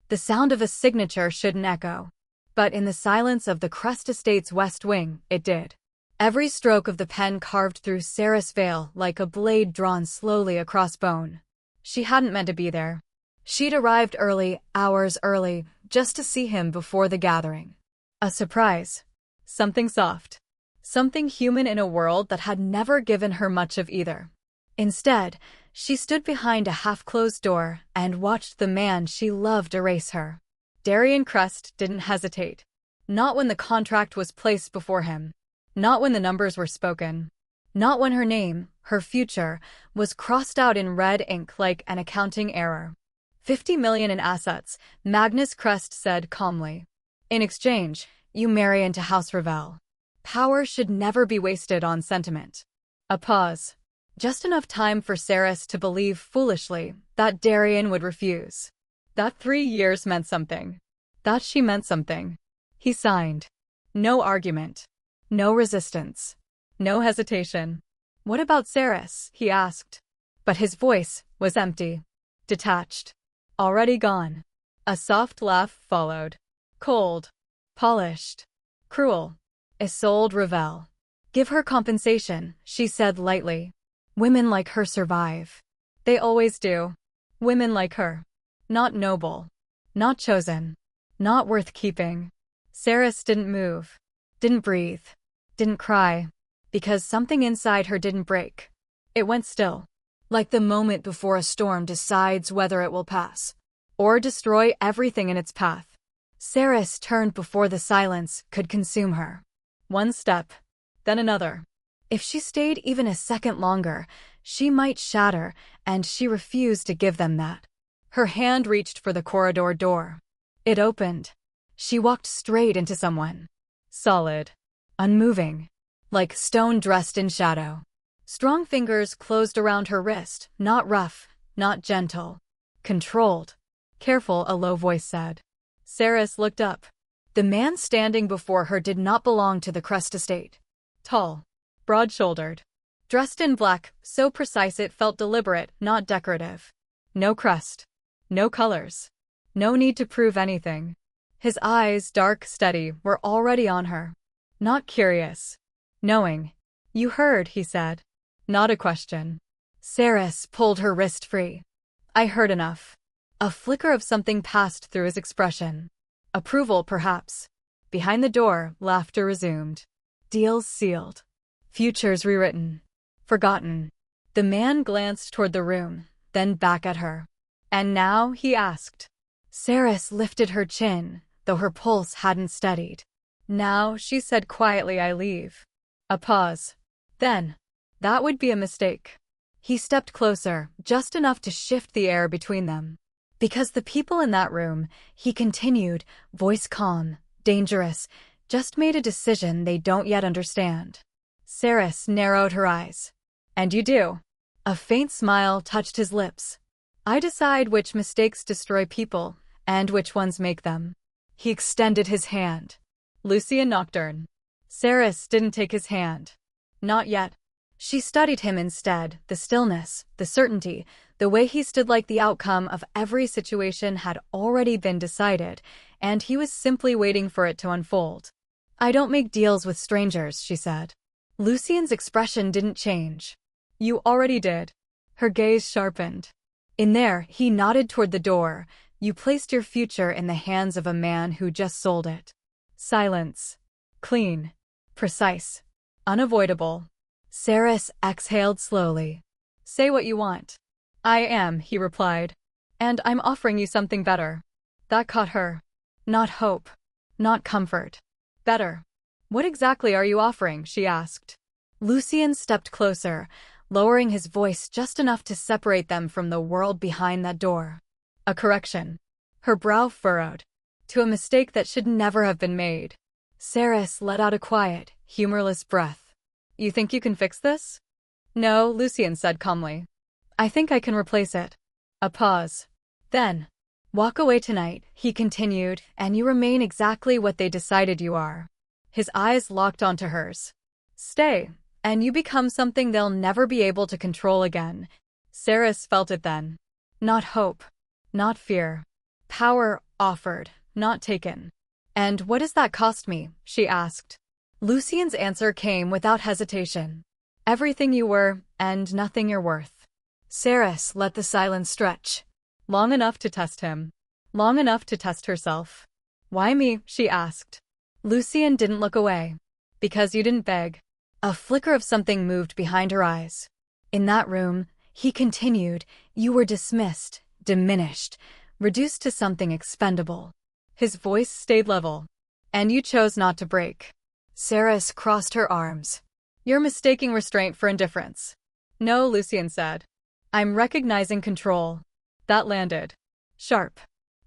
The sound of a signature shouldn't echo. But in the silence of the Crest Estate's west wing, it did. Every stroke of the pen carved through Sarah's veil like a blade drawn slowly across bone. She hadn't meant to be there. She'd arrived early, hours early, just to see him before the gathering. A surprise. Something soft. Something human in a world that had never given her much of either. Instead, she stood behind a half-closed door and watched the man she loved erase her. Darian Crest didn't hesitate. Not when the contract was placed before him. Not when the numbers were spoken. Not when her name, her future, was crossed out in red ink like an accounting error. 50 million in assets, Magnus Crest said calmly. In exchange, you marry into House Ravel. Power should never be wasted on sentiment. A pause. Just enough time for Saris to believe foolishly that Darian would refuse. That 3 years meant something. That she meant something. He signed. No argument. No resistance. No hesitation. What about Saris? He asked. But his voice was empty. Detached. Already gone. A soft laugh followed. Cold. Polished. Cruel. Isolde Ravel. Give her compensation, she said lightly. Women like her survive. They always do. Women like her. Not noble. Not chosen. Not worth keeping. Saris didn't move. Didn't breathe. Didn't cry. Because something inside her didn't break. It went still. Like the moment before a storm decides whether it will pass. Or destroy everything in its path. Saris turned before the silence could consume her. One step. Then another. If she stayed even a second longer, she might shatter, and she refused to give them that. Her hand reached for the corridor door. It opened. She walked straight into someone. Solid. Unmoving. Like stone dressed in shadow. Strong fingers closed around her wrist, not rough, not gentle. Controlled. Careful, a low voice said. Saris looked up. The man standing before her did not belong to the Crest Estate. Tall. Broad-shouldered. Dressed in black, so precise it felt deliberate, not decorative. No crest. No colors. No need to prove anything. His eyes, dark, steady, were already on her. Not curious. Knowing. You heard, he said. Not a question. Saris pulled her wrist free. I heard enough. A flicker of something passed through his expression. Approval, perhaps. Behind the door, laughter resumed. Deals sealed. Futures rewritten. Forgotten. The man glanced toward the room, then back at her. And now, he asked. Saris lifted her chin, though her pulse hadn't steadied. Now, she said quietly, I leave. A pause. Then. That would be a mistake. He stepped closer, just enough to shift the air between them. Because the people in that room, he continued, voice calm, dangerous, just made a decision they don't yet understand. Saris narrowed her eyes. And you do. A faint smile touched his lips. I decide which mistakes destroy people, and which ones make them. He extended his hand. Lucian Nocturne. Saris didn't take his hand. Not yet. She studied him instead, the stillness, the certainty, the way he stood like the outcome of every situation had already been decided, and he was simply waiting for it to unfold. I don't make deals with strangers, she said. Lucian's expression didn't change. You already did. Her gaze sharpened. In there, he nodded toward the door. You placed your future in the hands of a man who just sold it. Silence. Clean. Precise. Unavoidable. Saris exhaled slowly. Say what you want. I am, he replied. And I'm offering you something better. That caught her. Not hope. Not comfort. Better. What exactly are you offering? She asked. Lucian stepped closer, lowering his voice just enough to separate them from the world behind that door. A correction. Her brow furrowed. To a mistake that should never have been made. Saris let out a quiet, humorless breath. You think you can fix this? No, Lucian said calmly. I think I can replace it. A pause. Then. Walk away tonight, he continued, and you remain exactly what they decided you are. His eyes locked onto hers. Stay, and you become something they'll never be able to control again. Saris felt it then. Not hope. Not fear. Power offered, not taken. And what does that cost me? She asked. Lucien's answer came without hesitation. Everything you were, and nothing you're worth. Saris let the silence stretch. Long enough to test him. Long enough to test herself. Why me? She asked. Lucien didn't look away. Because you didn't beg. A flicker of something moved behind her eyes. In that room, he continued, you were dismissed, diminished, reduced to something expendable. His voice stayed level. And you chose not to break. Saris crossed her arms. You're mistaking restraint for indifference. No, Lucien said. I'm recognizing control. That landed. Sharp.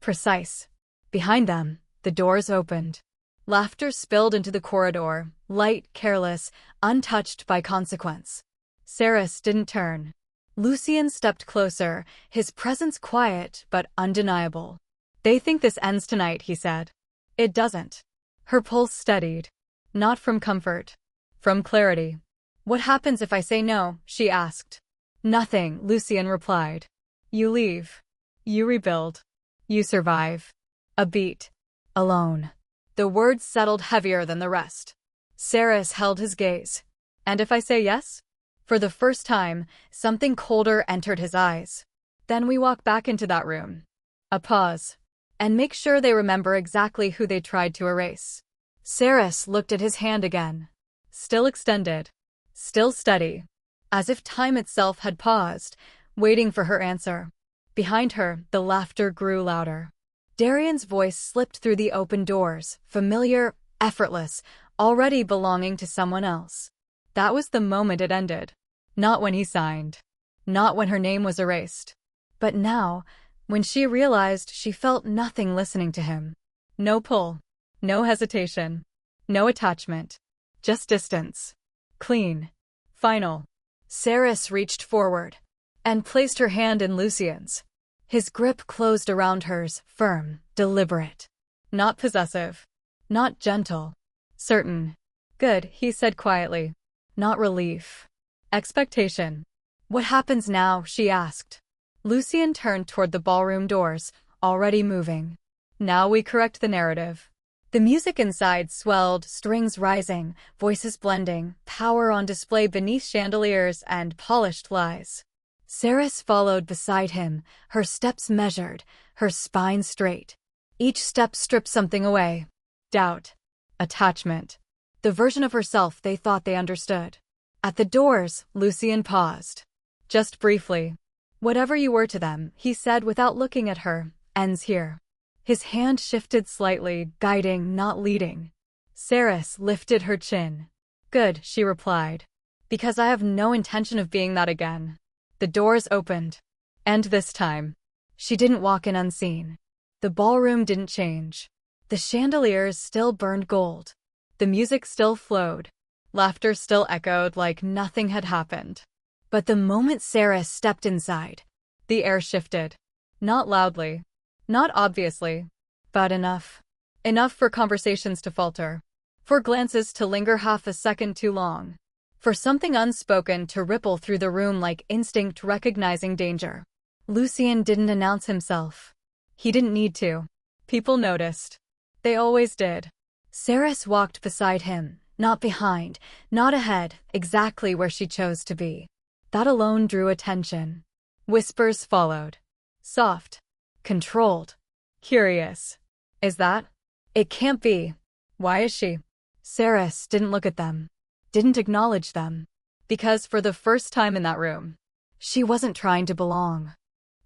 Precise. Behind them, the doors opened. Laughter spilled into the corridor, light, careless, untouched by consequence. Saris didn't turn. Lucien stepped closer, his presence quiet but undeniable. They think this ends tonight, he said. It doesn't. Her pulse steadied. Not from comfort. From clarity. What happens if I say no? She asked. Nothing, Lucien replied. You leave. You rebuild. You survive. A beat. Alone. The words settled heavier than the rest. Saris held his gaze. And if I say yes? For the first time, something colder entered his eyes. Then we walk back into that room. A pause. And make sure they remember exactly who they tried to erase. Saris looked at his hand again. Still extended. Still steady. As if time itself had paused, waiting for her answer. Behind her, the laughter grew louder. Darian's voice slipped through the open doors, familiar, effortless, already belonging to someone else. That was the moment it ended. Not when he signed. Not when her name was erased. But now, when she realized she felt nothing listening to him. No pull. No hesitation. No attachment. Just distance. Clean. Final. Saris reached forward and placed her hand in Lucien's. His grip closed around hers, firm, deliberate. Not possessive. Not gentle. Certain. Good, he said quietly. Not relief. Expectation. What happens now? She asked. Lucien turned toward the ballroom doors, already moving. Now we correct the narrative. The music inside swelled, strings rising, voices blending, power on display beneath chandeliers and polished lies. Saris followed beside him, her steps measured, her spine straight. Each step stripped something away. Doubt. Attachment. The version of herself they thought they understood. At the doors, Lucien paused. Just briefly. Whatever you were to them, he said without looking at her, ends here. His hand shifted slightly, guiding, not leading. Saris lifted her chin. Good, she replied. Because I have no intention of being that again. The doors opened. And this time, she didn't walk in unseen. The ballroom didn't change. The chandeliers still burned gold. The music still flowed. Laughter still echoed like nothing had happened. But the moment Saris stepped inside, the air shifted. Not loudly. Not obviously. But enough. Enough for conversations to falter. For glances to linger half a second too long. For something unspoken to ripple through the room like instinct recognizing danger. Lucien didn't announce himself. He didn't need to. People noticed. They always did. Saris walked beside him, not behind, not ahead, exactly where she chose to be. That alone drew attention. Whispers followed. Soft. Controlled. Curious. Is that? It can't be. Why is she? Saris didn't look at them. Didn't acknowledge them. Because for the first time in that room, she wasn't trying to belong.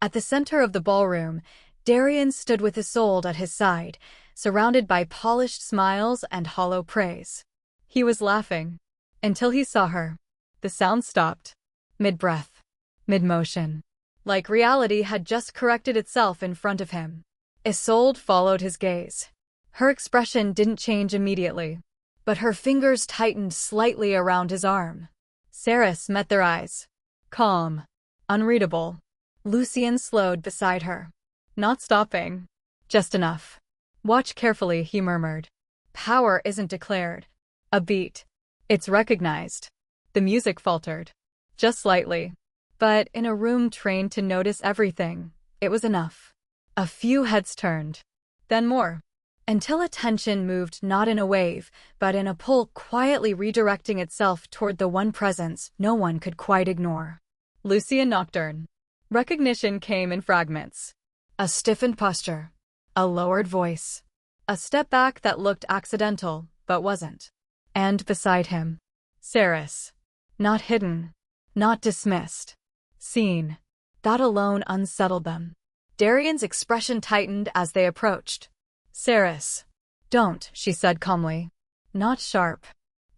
At the center of the ballroom, Darian stood with Isolde at his side, surrounded by polished smiles and hollow praise. He was laughing. Until he saw her. The sound stopped. Mid-breath. Mid-motion. Like reality had just corrected itself in front of him. Isolde followed his gaze. Her expression didn't change immediately. But her fingers tightened slightly around his arm. Saris met their eyes. Calm. Unreadable. Lucien slowed beside her. Not stopping. Just enough. Watch carefully, he murmured. Power isn't declared. A beat. It's recognized. The music faltered. Just slightly. But in a room trained to notice everything, it was enough. A few heads turned. Then more. Until attention moved not in a wave, but in a pull, quietly redirecting itself toward the one presence no one could quite ignore. Lucien Nocturne. Recognition came in fragments. A stiffened posture. A lowered voice. A step back that looked accidental, but wasn't. And beside him, Saris. Not hidden. Not dismissed. Seen. That alone unsettled them. Darian's expression tightened as they approached. Saris. Don't, she said calmly. Not sharp.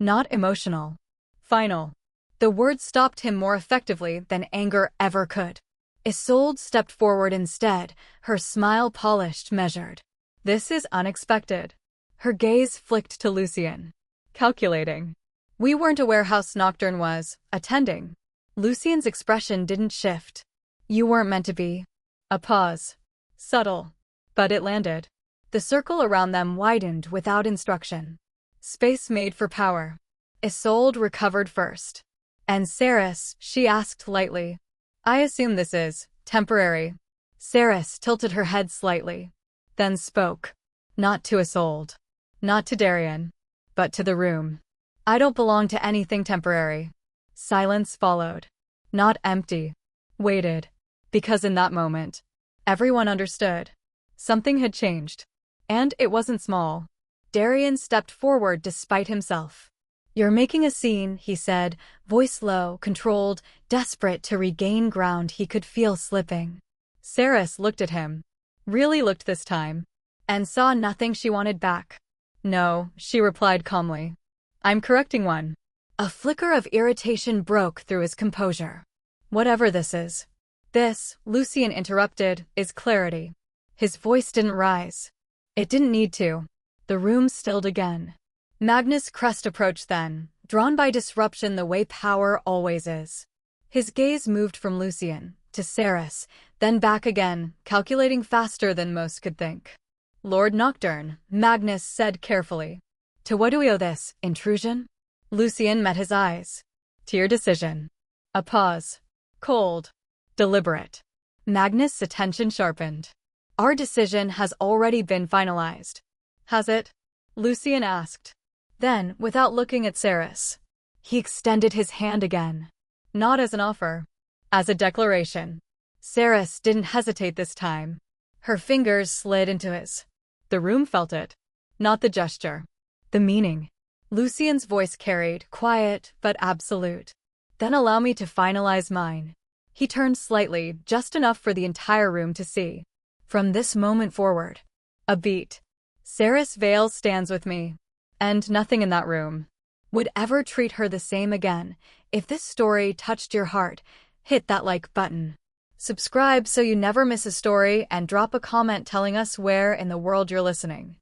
Not emotional. Final. The words stopped him more effectively than anger ever could. Isolde stepped forward instead, her smile polished, measured. This is unexpected. Her gaze flicked to Lucien. Calculating. We weren't aware House Nocturne was attending. Lucien's expression didn't shift. You weren't meant to be. A pause. Subtle. But it landed. The circle around them widened without instruction. Space made for power. Isolde recovered first. And Saris, she asked lightly. I assume this is temporary. Saris tilted her head slightly. Then spoke. Not to Isolde. Not to Darian. But to the room. I don't belong to anything temporary. Silence followed. Not empty. Waited. Because in that moment, everyone understood. Something had changed. And it wasn't small. Darian stepped forward despite himself. You're making a scene, he said, voice low, controlled, desperate to regain ground he could feel slipping. Saris looked at him. Really looked this time. And saw nothing she wanted back. No, she replied calmly. I'm correcting one. A flicker of irritation broke through his composure. Whatever this is. This, Lucien interrupted, is clarity. His voice didn't rise. It didn't need to. The room stilled again. Magnus Crest approached then, drawn by disruption the way power always is. His gaze moved from Lucien to Saris, then back again, calculating faster than most could think. Lord Nocturne, Magnus said carefully. To what do we owe this intrusion? Lucien met his eyes. To your decision. A pause. Cold. Deliberate. Magnus' attention sharpened. Our decision has already been finalized. Has it? Lucien asked. Then, without looking at Saris, he extended his hand again. Not as an offer. As a declaration. Saris didn't hesitate this time. Her fingers slid into his. The room felt it. Not the gesture. The meaning. Lucien's voice carried, quiet but absolute. Then allow me to finalize mine. He turned slightly, just enough for the entire room to see. From this moment forward. A beat. Saris Vale stands with me. And nothing in that room would ever treat her the same again. If this story touched your heart, hit that like button. Subscribe so you never miss a story and drop a comment telling us where in the world you're listening.